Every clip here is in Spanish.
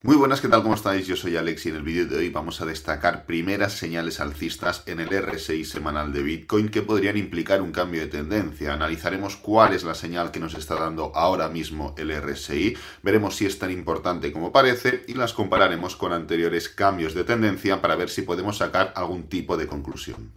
Muy buenas, ¿qué tal? ¿Cómo estáis? Yo soy Alex y en el vídeo de hoy vamos a destacar primeras señales alcistas en el RSI semanal de Bitcoin que podrían implicar un cambio de tendencia. Analizaremos cuál es la señal que nos está dando ahora mismo el RSI, veremos si es tan importante como parece y las compararemos con anteriores cambios de tendencia para ver si podemos sacar algún tipo de conclusión.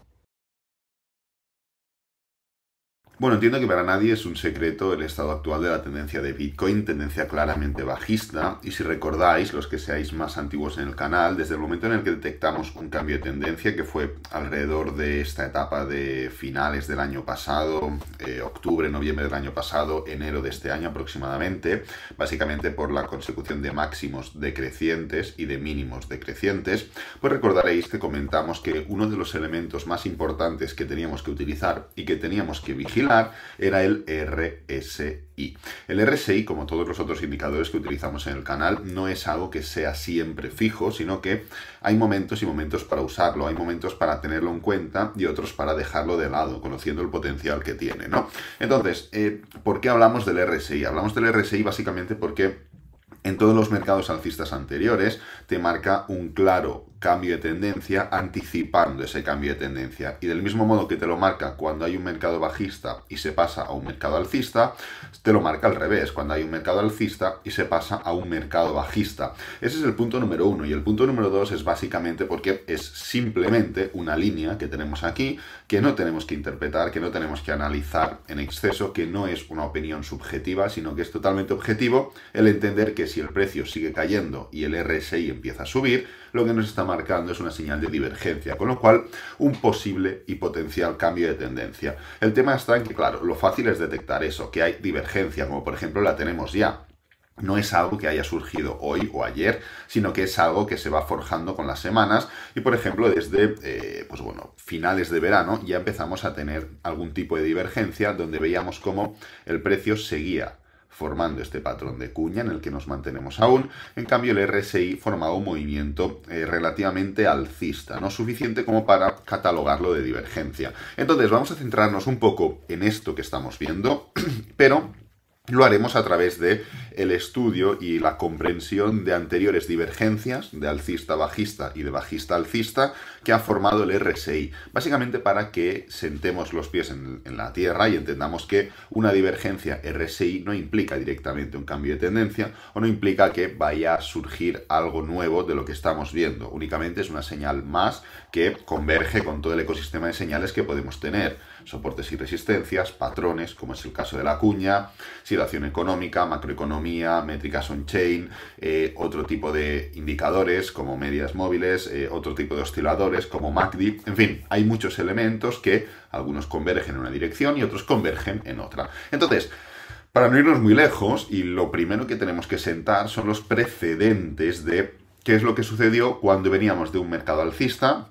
Bueno, entiendo que para nadie es un secreto el estado actual de la tendencia de Bitcoin, tendencia claramente bajista, y si recordáis, los que seáis más antiguos en el canal, desde el momento en el que detectamos un cambio de tendencia, que fue alrededor de esta etapa de finales del año pasado, octubre, noviembre del año pasado, enero de este año aproximadamente, básicamente por la consecución de máximos decrecientes y de mínimos decrecientes, pues recordaréis que comentamos que uno de los elementos más importantes que teníamos que utilizar y que teníamos que vigilar era el RSI. El RSI, como todos los otros indicadores que utilizamos en el canal, no es algo que sea siempre fijo, sino que hay momentos y momentos para usarlo, hay momentos para tenerlo en cuenta y otros para dejarlo de lado, conociendo el potencial que tiene, ¿no? Entonces, ¿por qué hablamos del RSI? Hablamos del RSI básicamente porque en todos los mercados alcistas anteriores te marca un claro cambio de tendencia anticipando ese cambio de tendencia. Y del mismo modo que te lo marca cuando hay un mercado bajista y se pasa a un mercado alcista, te lo marca al revés, cuando hay un mercado alcista y se pasa a un mercado bajista. Ese es el punto número uno. Y el punto número dos es básicamente porque es simplemente una línea que tenemos aquí, que no tenemos que interpretar, que no tenemos que analizar en exceso, que no es una opinión subjetiva, sino que es totalmente objetivo el entender que si el precio sigue cayendo y el RSI empieza a subir, lo que nos está marcando es una señal de divergencia, con lo cual un posible y potencial cambio de tendencia. El tema está en que, claro, lo fácil es detectar eso, que hay divergencia, como por ejemplo la tenemos ya. No es algo que haya surgido hoy o ayer, sino que es algo que se va forjando con las semanas y, por ejemplo, desde finales de verano ya empezamos a tener algún tipo de divergencia donde veíamos cómo el precio seguía formando este patrón de cuña en el que nos mantenemos aún. En cambio, el RSI formaba un movimiento relativamente alcista, no suficiente como para catalogarlo de divergencia. Entonces, vamos a centrarnos un poco en esto que estamos viendo, pero lo haremos a través de el estudio y la comprensión de anteriores divergencias de alcista-bajista y de bajista-alcista que ha formado el RSI. Básicamente para que sentemos los pies en la tierra y entendamos que una divergencia RSI no implica directamente un cambio de tendencia o no implica que vaya a surgir algo nuevo de lo que estamos viendo. Únicamente es una señal más que converge con todo el ecosistema de señales que podemos tener. Soportes y resistencias, patrones, como es el caso de la cuña, situación económica, macroeconomía, métricas on-chain, otro tipo de indicadores como medias móviles, otro tipo de osciladores como MACD, en fin, hay muchos elementos que algunos convergen en una dirección y otros convergen en otra. Entonces, para no irnos muy lejos, y lo primero que tenemos que sentar son los precedentes de qué es lo que sucedió cuando veníamos de un mercado alcista,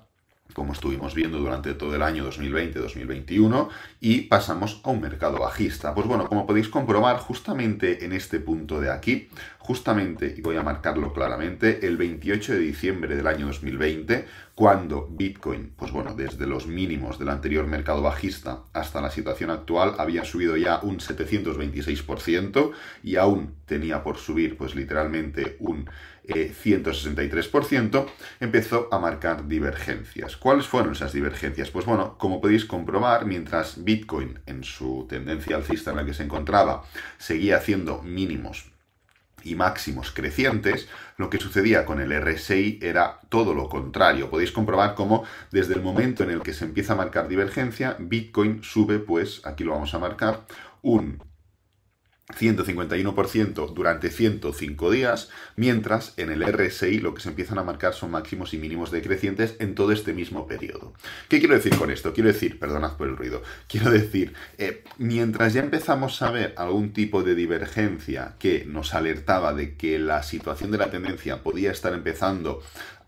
como estuvimos viendo durante todo el año 2020-2021, y pasamos a un mercado bajista. Pues bueno, como podéis comprobar, justamente en este punto de aquí, justamente, y voy a marcarlo claramente, el 28 de diciembre del año 2020, cuando Bitcoin, pues bueno, desde los mínimos del anterior mercado bajista hasta la situación actual, había subido ya un 726% y aún tenía por subir, pues literalmente un 163%, empezó a marcar divergencias. ¿Cuáles fueron esas divergencias? Pues bueno, como podéis comprobar, mientras Bitcoin en su tendencia alcista en la que se encontraba seguía haciendo mínimos y máximos crecientes, lo que sucedía con el RSI era todo lo contrario. Podéis comprobar cómo desde el momento en el que se empieza a marcar divergencia, Bitcoin sube, pues aquí lo vamos a marcar, un 151% durante 105 días, mientras en el RSI lo que se empiezan a marcar son máximos y mínimos decrecientes en todo este mismo periodo. ¿Qué quiero decir con esto? Quiero decir, perdonad por el ruido, quiero decir, mientras ya empezamos a ver algún tipo de divergencia que nos alertaba de que la situación de la tendencia podía estar empezando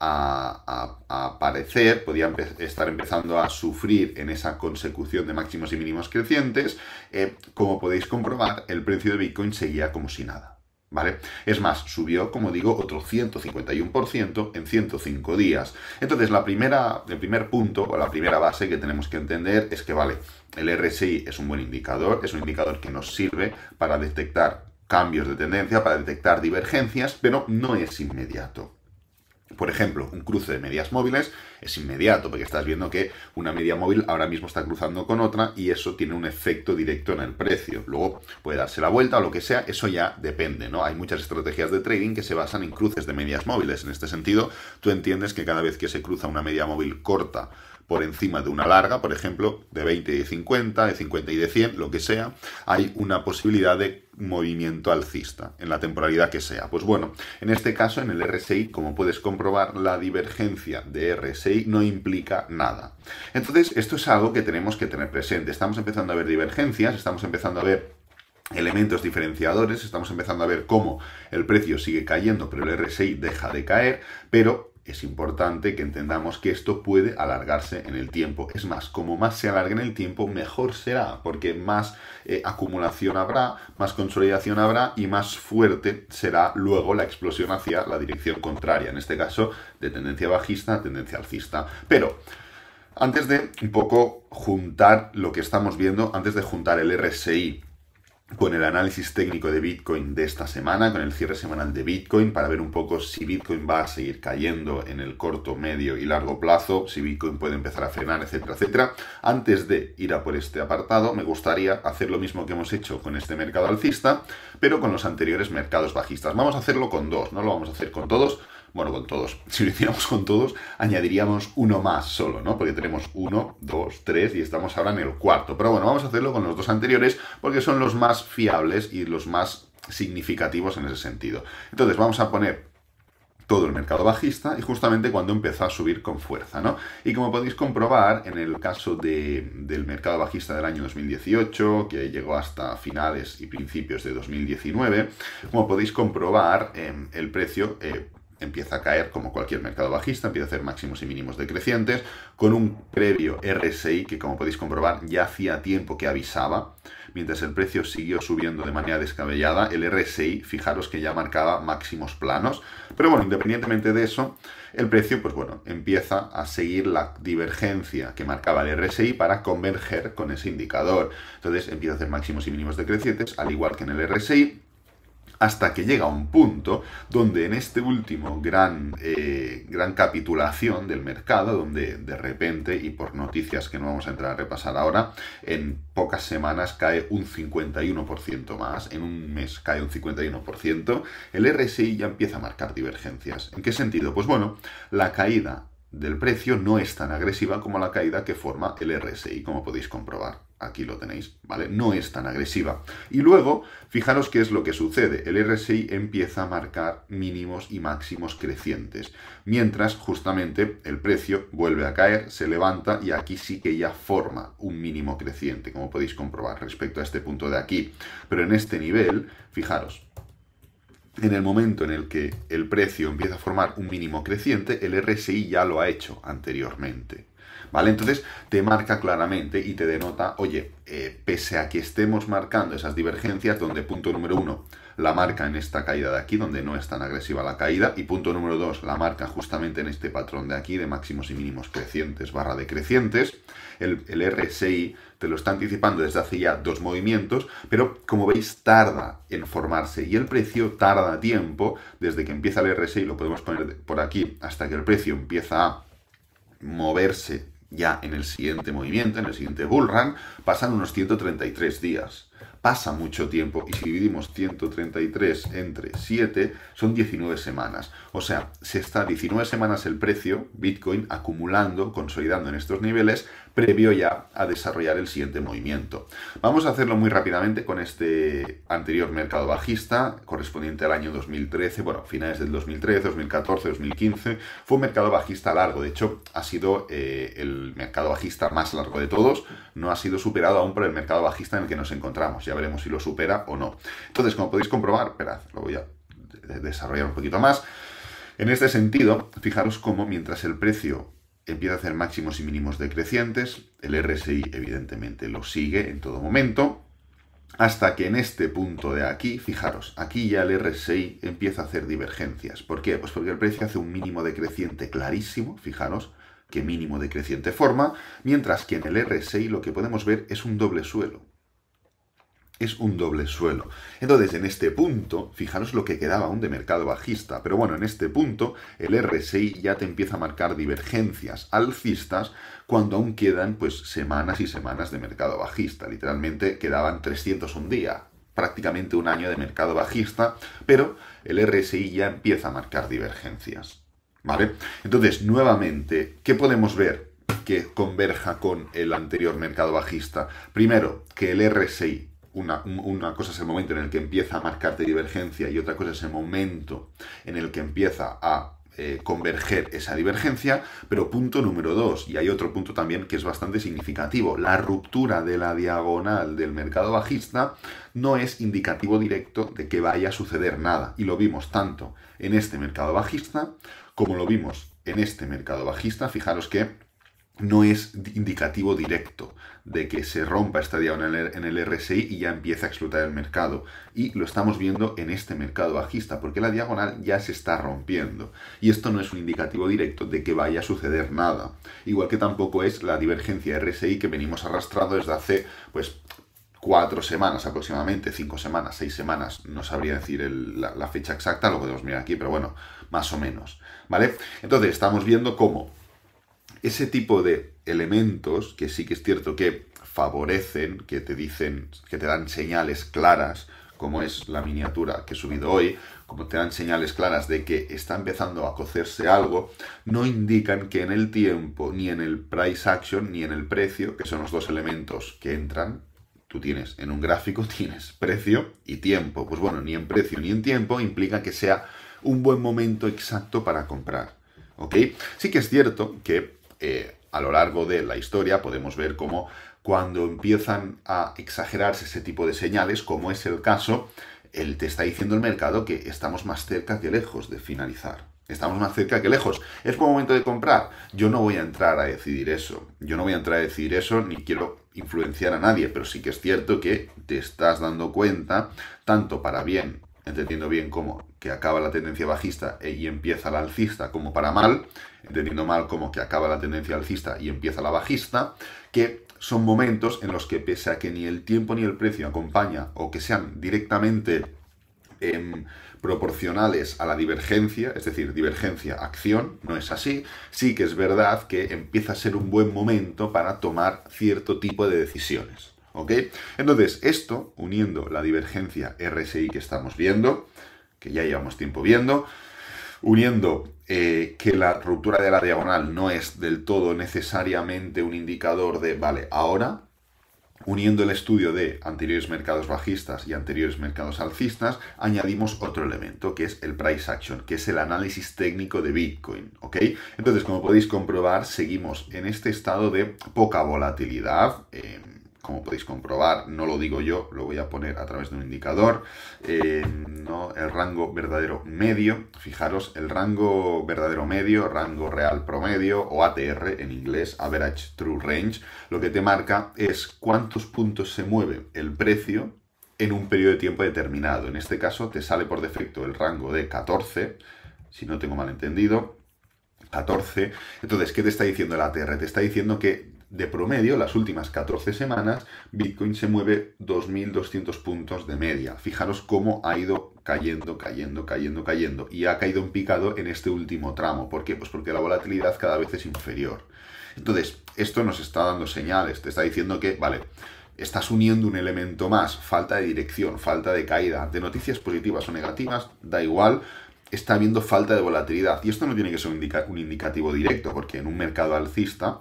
a aparecer, podía estar empezando a sufrir en esa consecución de máximos y mínimos crecientes, como podéis comprobar, el precio de Bitcoin seguía como si nada, ¿vale? Es más, subió, como digo, otro 151% en 105 días. Entonces, el primer punto, o la primera base que tenemos que entender es que, vale, el RSI es un buen indicador, es un indicador que nos sirve para detectar cambios de tendencia, para detectar divergencias, pero no es inmediato. Por ejemplo, un cruce de medias móviles es inmediato, porque estás viendo que una media móvil ahora mismo está cruzando con otra y eso tiene un efecto directo en el precio. Luego puede darse la vuelta o lo que sea, eso ya depende, ¿no? Hay muchas estrategias de trading que se basan en cruces de medias móviles. En este sentido, tú entiendes que cada vez que se cruza una media móvil corta por encima de una larga, por ejemplo, de 20 y de 50, de 50 y de 100, lo que sea, hay una posibilidad de movimiento alcista, en la temporalidad que sea. Pues bueno, en este caso, en el RSI, como puedes comprobar, la divergencia de RSI no implica nada. Entonces, esto es algo que tenemos que tener presente. Estamos empezando a ver divergencias, estamos empezando a ver elementos diferenciadores, estamos empezando a ver cómo el precio sigue cayendo, pero el RSI deja de caer, pero es importante que entendamos que esto puede alargarse en el tiempo. Es más, como más se alargue en el tiempo, mejor será, porque más acumulación habrá, más consolidación habrá y más fuerte será luego la explosión hacia la dirección contraria, en este caso de tendencia bajista a tendencia alcista. Pero antes de un poco juntar lo que estamos viendo, antes de juntar el RSI con el análisis técnico de Bitcoin de esta semana, con el cierre semanal de Bitcoin, para ver un poco si Bitcoin va a seguir cayendo en el corto, medio y largo plazo, si Bitcoin puede empezar a frenar, etcétera, etcétera. Antes de ir a por este apartado, me gustaría hacer lo mismo que hemos hecho con este mercado alcista, pero con los anteriores mercados bajistas. Vamos a hacerlo con dos, no lo vamos a hacer con todos. Bueno, con todos. Si lo hiciéramos con todos, añadiríamos uno más solo, ¿no? Porque tenemos 1, 2, 3 y estamos ahora en el cuarto. Pero bueno, vamos a hacerlo con los dos anteriores porque son los más fiables y los más significativos en ese sentido. Entonces vamos a poner todo el mercado bajista y justamente cuando empezó a subir con fuerza, ¿no? Y como podéis comprobar, en el caso del mercado bajista del año 2018, que llegó hasta finales y principios de 2019, como podéis comprobar, el precio empieza a caer como cualquier mercado bajista, empieza a hacer máximos y mínimos decrecientes, con un previo RSI que, como podéis comprobar, ya hacía tiempo que avisaba. Mientras el precio siguió subiendo de manera descabellada, el RSI, fijaros que ya marcaba máximos planos. Pero bueno, independientemente de eso, el precio, pues bueno, empieza a seguir la divergencia que marcaba el RSI para converger con ese indicador. Entonces empieza a hacer máximos y mínimos decrecientes, al igual que en el RSI, hasta que llega un punto donde en este último gran capitulación del mercado, donde de repente, y por noticias que no vamos a entrar a repasar ahora, en pocas semanas cae un 51% más, en un mes cae un 51%, el RSI ya empieza a marcar divergencias. ¿En qué sentido? Pues bueno, la caída del precio no es tan agresiva como la caída que forma el RSI, como podéis comprobar. Aquí lo tenéis, ¿vale? No es tan agresiva. Y luego, fijaros qué es lo que sucede. El RSI empieza a marcar mínimos y máximos crecientes, mientras justamente el precio vuelve a caer, se levanta y aquí sí que ya forma un mínimo creciente, como podéis comprobar respecto a este punto de aquí. Pero en este nivel, fijaros, en el momento en el que el precio empieza a formar un mínimo creciente, el RSI ya lo ha hecho anteriormente. ¿Vale? Entonces te marca claramente y te denota, oye, pese a que estemos marcando esas divergencias, donde punto número 1 la marca en esta caída de aquí, donde no es tan agresiva la caída, y punto número 2 la marca justamente en este patrón de aquí, de máximos y mínimos crecientes / decrecientes, el RSI te lo está anticipando desde hace ya 2 movimientos, pero como veis tarda en formarse y el precio tarda tiempo, desde que empieza el RSI, lo podemos poner por aquí, hasta que el precio empieza a moverse ya en el siguiente movimiento, en el siguiente bull run, pasan unos 133 días. Pasa mucho tiempo y si dividimos 133 entre 7 son 19 semanas. O sea, se está 19 semanas el precio Bitcoin acumulando, consolidando en estos niveles previo ya a desarrollar el siguiente movimiento. Vamos a hacerlo muy rápidamente con este anterior mercado bajista correspondiente al año 2013, bueno, finales del 2013, 2014, 2015. Fue un mercado bajista largo, de hecho ha sido el mercado bajista más largo de todos, no ha sido superado aún por el mercado bajista en el que nos encontramos. Ya veremos si lo supera o no. Entonces, como podéis comprobar, esperad, lo voy a desarrollar un poquito más. En este sentido, fijaros cómo mientras el precio empieza a hacer máximos y mínimos decrecientes, el RSI evidentemente lo sigue en todo momento, hasta que en este punto de aquí, fijaros, aquí ya el RSI empieza a hacer divergencias. ¿Por qué? Pues porque el precio hace un mínimo decreciente clarísimo, fijaros, qué mínimo decreciente forma, mientras que en el RSI lo que podemos ver es un doble suelo. es un doble suelo. Entonces, en este punto, fijaros lo que quedaba aún de mercado bajista. Pero bueno, en este punto, el RSI ya te empieza a marcar divergencias alcistas cuando aún quedan, pues, semanas y semanas de mercado bajista. Literalmente quedaban 300 un día, prácticamente un año de mercado bajista, pero el RSI ya empieza a marcar divergencias. ¿Vale? Entonces, nuevamente, ¿qué podemos ver que converja con el anterior mercado bajista? Primero, que el RSI, una cosa es el momento en el que empieza a marcarte divergencia y otra cosa es el momento en el que empieza a converger esa divergencia, pero punto número 2, y hay otro punto también que es bastante significativo: la ruptura de la diagonal del mercado bajista no es indicativo directo de que vaya a suceder nada, y lo vimos tanto en este mercado bajista como lo vimos en este mercado bajista. Fijaros que no es indicativo directo de que se rompa esta diagonal en el RSI y ya empieza a explotar el mercado. Y lo estamos viendo en este mercado bajista, porque la diagonal ya se está rompiendo. Y esto no es un indicativo directo de que vaya a suceder nada. Igual que tampoco es la divergencia RSI que venimos arrastrando desde hace, pues, 4 semanas aproximadamente, 5 semanas, 6 semanas, no sabría decir la fecha exacta, lo podemos mirar aquí, pero bueno, más o menos, ¿vale? Entonces estamos viendo cómo ese tipo de elementos, que sí que es cierto que favorecen, que te dicen, que te dan señales claras, como es la miniatura que he subido hoy, como te dan señales claras de que está empezando a cocerse algo, no indican que en el tiempo, ni en el price action, ni en el precio, que son los dos elementos que entran. Tú tienes en un gráfico, tienes precio y tiempo. Pues bueno, ni en precio ni en tiempo implica que sea un buen momento exacto para comprar. ¿Ok? Sí que es cierto que a lo largo de la historia podemos ver cómo cuando empiezan a exagerarse ese tipo de señales, como es el caso, te está diciendo el mercado que estamos más cerca que lejos de finalizar. Estamos más cerca que lejos. ¿Es buen momento de comprar? Yo no voy a entrar a decidir eso. Yo no voy a entrar a decidir eso, ni quiero influenciar a nadie, pero sí que es cierto que te estás dando cuenta, tanto para bien, entendiendo bien como que acaba la tendencia bajista y empieza la alcista, como para mal, entendiendo mal como que acaba la tendencia alcista y empieza la bajista, que son momentos en los que, pese a que ni el tiempo ni el precio acompaña o que sean directamente proporcionales a la divergencia, es decir, divergencia-acción, no es así, sí que es verdad que empieza a ser un buen momento para tomar cierto tipo de decisiones. ¿Ok? Entonces, esto, uniendo la divergencia RSI que estamos viendo, que ya llevamos tiempo viendo, uniendo que la ruptura de la diagonal no es del todo necesariamente un indicador de, vale, ahora, uniendo el estudio de anteriores mercados bajistas y anteriores mercados alcistas, añadimos otro elemento, que es el price action, que es el análisis técnico de Bitcoin, ¿ok? Entonces, como podéis comprobar, seguimos en este estado de poca volatilidad. Como podéis comprobar, no lo digo yo, lo voy a poner a través de un indicador, ¿no? El rango verdadero medio, fijaros, el rango verdadero medio, rango real promedio, o ATR en inglés, Average True Range, lo que te marca es cuántos puntos se mueve el precio en un periodo de tiempo determinado. En este caso te sale por defecto el rango de 14, si no tengo mal entendido, 14. Entonces, ¿qué te está diciendo el ATR? Te está diciendo que de promedio, las últimas 14 semanas, Bitcoin se mueve 2.200 puntos de media. Fijaros cómo ha ido cayendo, y ha caído en picado en este último tramo. ¿Por qué? Pues porque la volatilidad cada vez es inferior. Entonces, esto nos está dando señales, te está diciendo que, vale, estás uniendo un elemento más, falta de dirección, falta de caída, de noticias positivas o negativas, da igual, está habiendo falta de volatilidad. Y esto no tiene que ser un indicativo directo, porque en un mercado alcista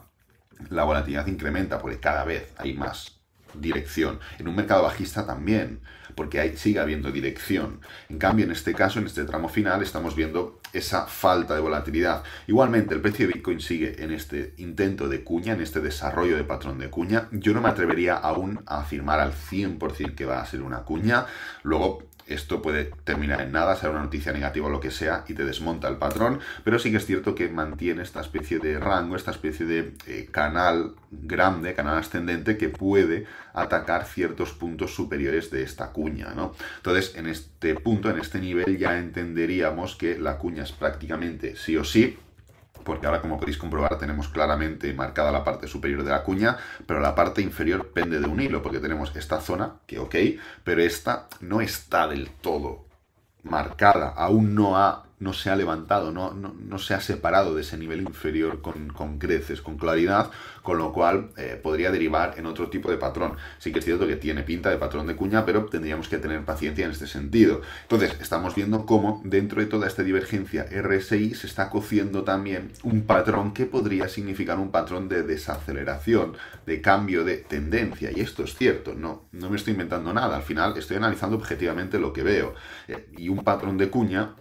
la volatilidad incrementa porque cada vez hay más dirección. En un mercado bajista también, porque sigue habiendo dirección. En cambio, en este caso, en este tramo final, estamos viendo esa falta de volatilidad. Igualmente, el precio de Bitcoin sigue en este intento de cuña, en este desarrollo de patrón de cuña. Yo no me atrevería aún a afirmar al 100% que va a ser una cuña. Luego, esto puede terminar en nada, ser una noticia negativa o lo que sea, y te desmonta el patrón, pero sí que es cierto que mantiene esta especie de rango, esta especie de canal grande, canal ascendente, que puede atacar ciertos puntos superiores de esta cuña, ¿no? Entonces, en este punto, en este nivel, ya entenderíamos que la cuña es prácticamente sí o sí, porque ahora, como podéis comprobar, tenemos claramente marcada la parte superior de la cuña, pero la parte inferior pende de un hilo, porque tenemos esta zona, que ok, pero esta no está del todo marcada, aún no se ha levantado, no se ha separado de ese nivel inferior con creces, con claridad, con lo cual podría derivar en otro tipo de patrón. Sí que es cierto que tiene pinta de patrón de cuña, pero tendríamos que tener paciencia en este sentido. Entonces, estamos viendo cómo dentro de toda esta divergencia RSI se está cociendo también un patrón que podría significar un patrón de desaceleración, de cambio de tendencia. Y esto es cierto, no me estoy inventando nada. Al final estoy analizando objetivamente lo que veo. Y un patrón de cuña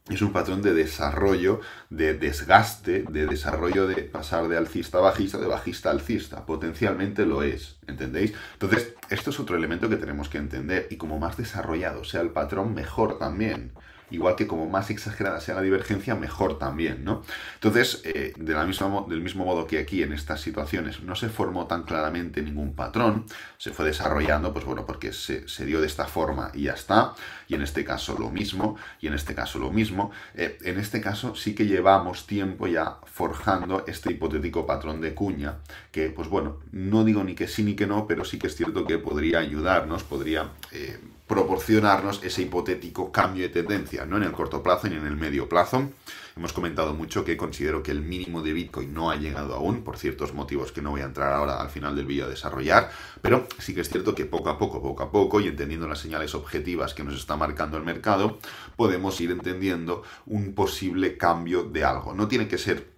es un patrón de desarrollo, de desgaste, de desarrollo de pasar de alcista a bajista, de bajista a alcista. Potencialmente lo es, ¿entendéis? Entonces, esto es otro elemento que tenemos que entender. Y como más desarrollado sea el patrón, mejor también. Igual que como más exagerada sea la divergencia, mejor también, ¿no? Entonces, del mismo modo que aquí en estas situaciones no se formó tan claramente ningún patrón, se fue desarrollando, pues bueno, porque se dio de esta forma y ya está, y en este caso lo mismo, y en este caso lo mismo. En este caso sí que llevamos tiempo ya forjando este hipotético patrón de cuña, que, pues bueno, no digo ni que sí ni que no, pero sí que es cierto que podría ayudarnos, podría proporcionarnos ese hipotético cambio de tendencia, no en el corto plazo ni en el medio plazo. Hemos comentado mucho que considero que el mínimo de Bitcoin no ha llegado aún, por ciertos motivos que no voy a entrar ahora al final del vídeo a desarrollar, pero sí que es cierto que poco a poco, y entendiendo las señales objetivas que nos está marcando el mercado, podemos ir entendiendo un posible cambio de algo. No tiene que ser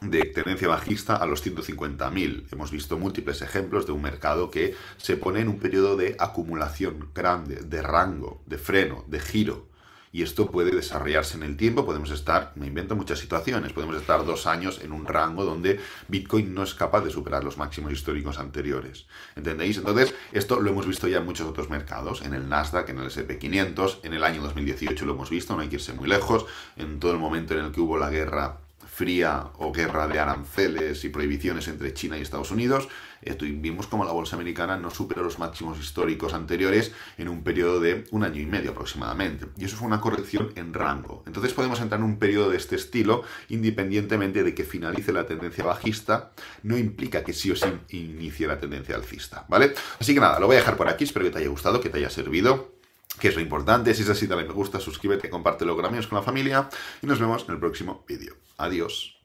de tendencia bajista a los 150.000. Hemos visto múltiples ejemplos de un mercado que se pone en un periodo de acumulación grande, de rango, de freno, de giro. Y esto puede desarrollarse en el tiempo. Podemos estar, me invento muchas situaciones, podemos estar 2 años en un rango donde Bitcoin no es capaz de superar los máximos históricos anteriores. ¿Entendéis? Entonces, esto lo hemos visto ya en muchos otros mercados, en el Nasdaq, en el S&P 500, en el año 2018 lo hemos visto, no hay que irse muy lejos, en todo el momento en el que hubo la guerra fría o guerra de aranceles y prohibiciones entre China y Estados Unidos, vimos como la bolsa americana no superó los máximos históricos anteriores en un periodo de 1 año y medio aproximadamente. Y eso fue una corrección en rango. Entonces podemos entrar en un periodo de este estilo, independientemente de que finalice la tendencia bajista, no implica que sí o sí inicie la tendencia alcista, ¿vale? Así que nada, lo voy a dejar por aquí, espero que te haya gustado, que te haya servido, que es lo importante. Si es así, dale me gusta, suscríbete, compártelo con amigos, con la familia, y nos vemos en el próximo vídeo. Adiós.